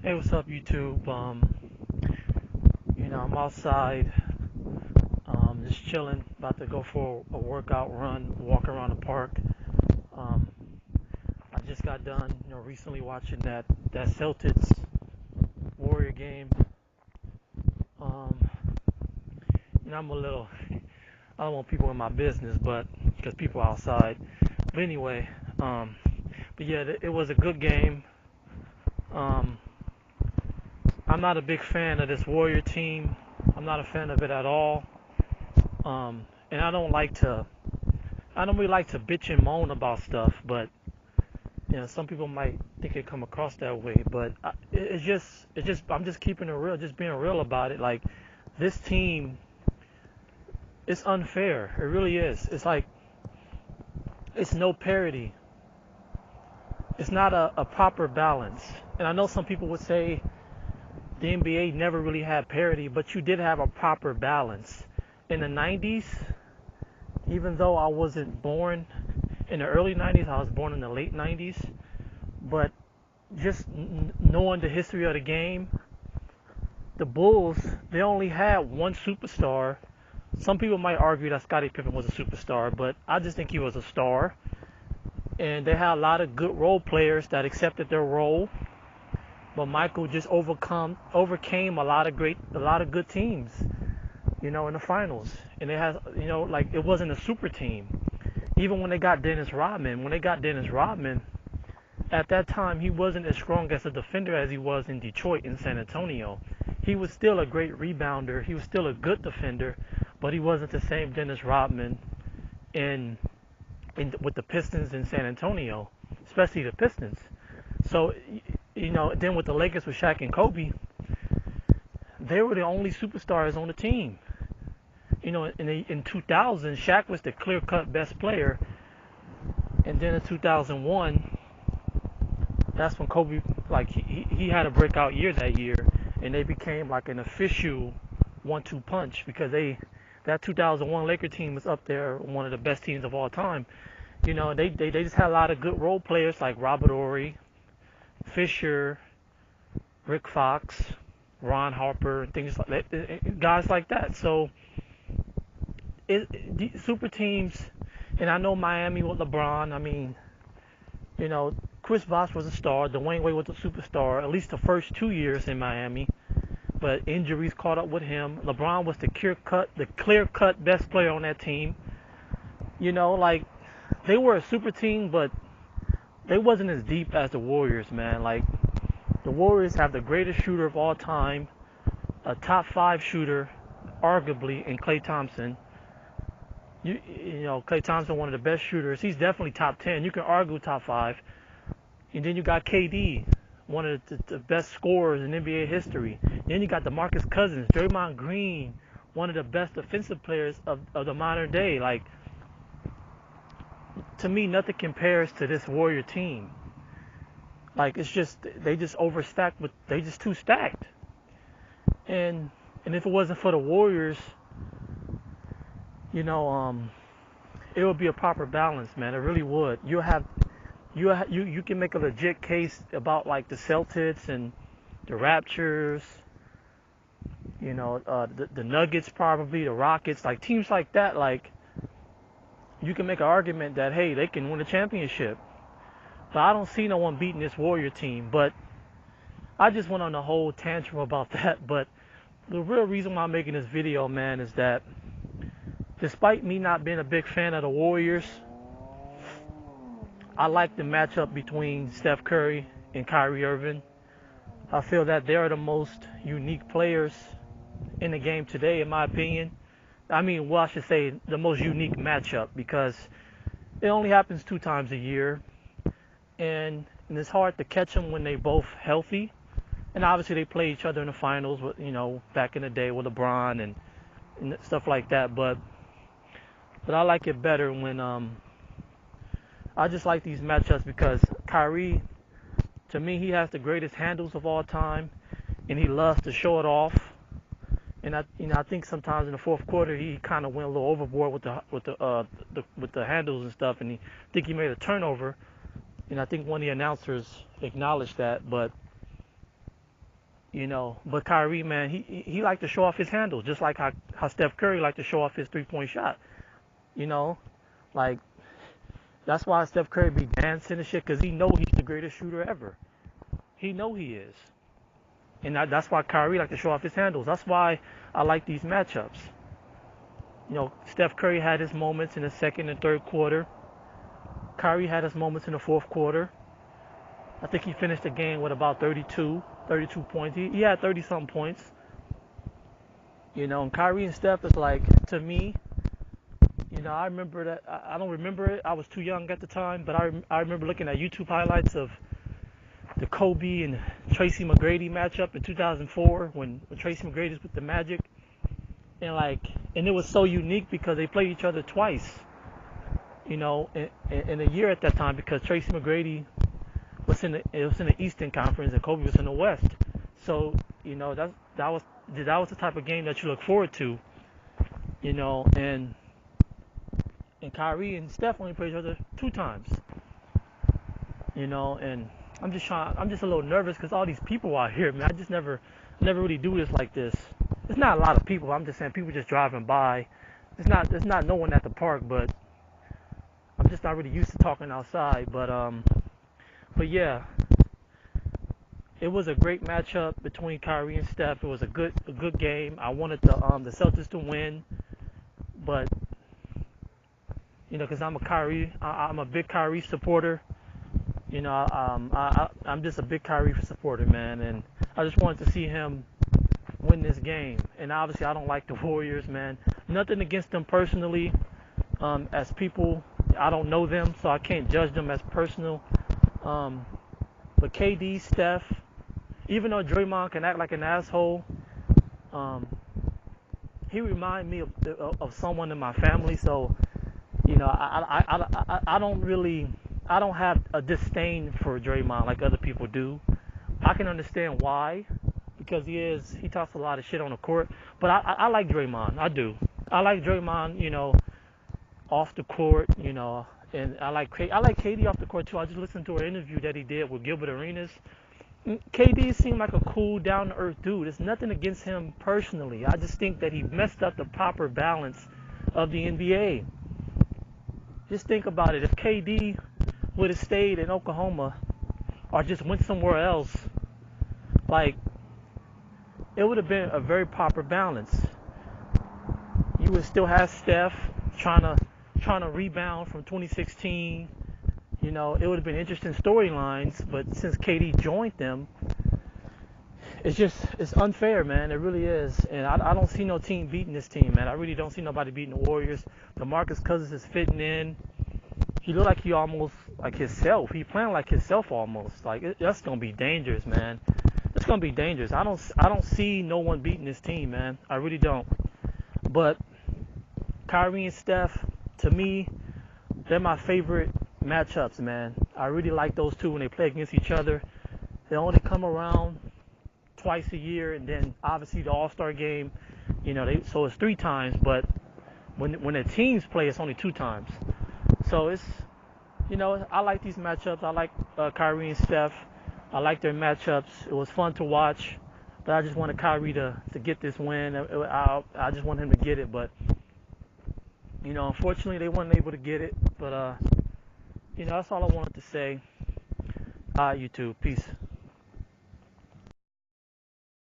Hey, what's up, YouTube? I'm outside, just chilling, about to go for a workout run, walk around the park. Um, I just got done, recently watching that Celtics Warrior game. Um, I'm a little, I don't want people in my business, but because people are outside. But anyway, um, but yeah, it was a good game. Um, I'm not a big fan of this Warrior team. I'm not a fan of it at all. And I don't really like to bitch and moan about stuff, but some people might think it come across that way. But I'm just keeping it real, just being real about it. Like, this team, it's unfair. It really is. It's like, it's no parity. It's not a proper balance. And I know some people would say the NBA never really had parity, but you did have a proper balance. In the 90s, even though I wasn't born in the early 90s, I was born in the late 90s. But just knowing the history of the game, the Bulls, they only had one superstar. Some people might argue that Scottie Pippen was a superstar, but I just think he was a star. And they had a lot of good role players that accepted their role. But Michael just overcame a lot of good teams, in the finals. And they had, like, it wasn't a super team. Even when they got Dennis Rodman, at that time, he wasn't as strong as a defender as he was in Detroit and San Antonio. He was still a great rebounder. He was still a good defender, but he wasn't the same Dennis Rodman in with the Pistons in San Antonio, especially the Pistons. So, then with the Lakers with Shaq and Kobe, they were the only superstars on the team. In 2000, Shaq was the clear-cut best player, and then in 2001, that's when Kobe, like, he had a breakout year that year, and they became like an official 1-2 punch, because that 2001 Laker team was up there, one of the best teams of all time. They just had a lot of good role players like Robert Horry, Fisher, Rick Fox, Ron Harper, and things like that, guys like that. So super teams, and I know Miami with LeBron. I mean, Chris Bosh was a star. Dwayne Wade was a superstar, at least the first 2 years in Miami. But injuries caught up with him. LeBron was the clear-cut best player on that team. Like, they were a super team, but they wasn't as deep as the Warriors, man. Like, the Warriors have the greatest shooter of all time, a top 5 shooter, arguably, in Klay Thompson. Klay Thompson, one of the best shooters. He's definitely top 10. You can argue top 5. And then you got KD, one of the best scorers in NBA history. Then you got DeMarcus Cousins, Draymond Green, one of the best defensive players of the modern day. Like, to me, nothing compares to this Warrior team. Like, it's just, they just overstacked, they just too stacked. And if it wasn't for the Warriors, it would be a proper balance, man. It really would. You can make a legit case about, like, the Celtics and the Raptors, the Nuggets, probably the Rockets, like teams like that. Like, you can make an argument that, hey, they can win a championship. But I don't see no one beating this Warrior team. But I just went on a whole tantrum about that. But the real reason why I'm making this video, man, is that despite me not being a big fan of the Warriors, I like the matchup between Steph Curry and Kyrie Irving. I feel that they are the most unique players in the game today, in my opinion. I should say the most unique matchup, because it only happens 2 times a year, and it's hard to catch them when they both healthy. And obviously they play each other in the finals, with, back in the day with LeBron and stuff like that. But I like it better when I just like these matchups, because Kyrie, to me, he has the greatest handles of all time, and he loves to show it off. And I think sometimes in the fourth quarter he kind of went a little overboard with the handles and stuff, and I think he made a turnover. And I think one of the announcers acknowledged that. But But Kyrie, man, he liked to show off his handles, just like how Steph Curry liked to show off his 3-point shot. You know, like that's why Steph Curry be dancing and shit, cause he know he's the greatest shooter ever. He know he is, and that's why Kyrie like to show off his handles. That's why I like these matchups. Steph Curry had his moments in the second and third quarter. Kyrie had his moments in the fourth quarter. I think he finished the game with about 32 points. He had 30-something points. And Kyrie and Steph is like, to me, I remember that. I don't remember it. I was too young at the time, but I remember looking at YouTube highlights of the Kobe and Tracy McGrady matchup in 2004 when Tracy McGrady was with the Magic. And it was so unique because they played each other twice, in a year at that time, because Tracy McGrady was in the Eastern Conference and Kobe was in the West. So, that was the type of game that you look forward to, and Kyrie and Steph only played each other 2 times, and I'm just a little nervous because all these people out here, man. I never really do this like this. It's not a lot of people. I'm just saying people just driving by. It's not no one at the park, but I'm just not really used to talking outside. But yeah, it was a great matchup between Kyrie and Steph. It was a good game. I wanted the Celtics to win, but because I'm a big Kyrie supporter. I'm just a big Kyrie supporter, man, and I just wanted to see him win this game. And obviously, I don't like the Warriors, man. Nothing against them personally. As people, I don't know them, so I can't judge them as personal. But KD, Steph, even though Draymond can act like an asshole, he reminds me of someone in my family. So, I don't have a disdain for Draymond like other people do. I can understand why, because he talks a lot of shit on the court. But I like Draymond. I do. I like Draymond, off the court, and I like KD off the court too. I just listened to an interview that he did with Gilbert Arenas. KD seemed like a cool, down-to-earth dude. It's nothing against him personally. I just think that he messed up the proper balance of the NBA. Just think about it. If KD would have stayed in Oklahoma or just went somewhere else, it would have been a very proper balance. You would still have Steph trying to rebound from 2016. It would have been interesting storylines, but since KD joined them, it's unfair, man. It really is. And I don't see no team beating this team, man. I really don't see nobody beating the Warriors. DeMarcus Cousins is fitting in. He looked like he almost like himself. He playing like himself almost. That's gonna be dangerous, man. It's gonna be dangerous. I don't see no one beating this team, man. I really don't. But Kyrie and Steph, to me, they're my favorite matchups, man. I really like those two when they play against each other. They only come around twice a year, and then obviously the All-Star game, so it's 3 times. But when the teams play, it's only 2 times. So it's, I like these matchups. I like Kyrie and Steph. I like their matchups. It was fun to watch, but I just wanted Kyrie to get this win. I just want him to get it, but unfortunately they weren't able to get it. But that's all I wanted to say. YouTube, peace.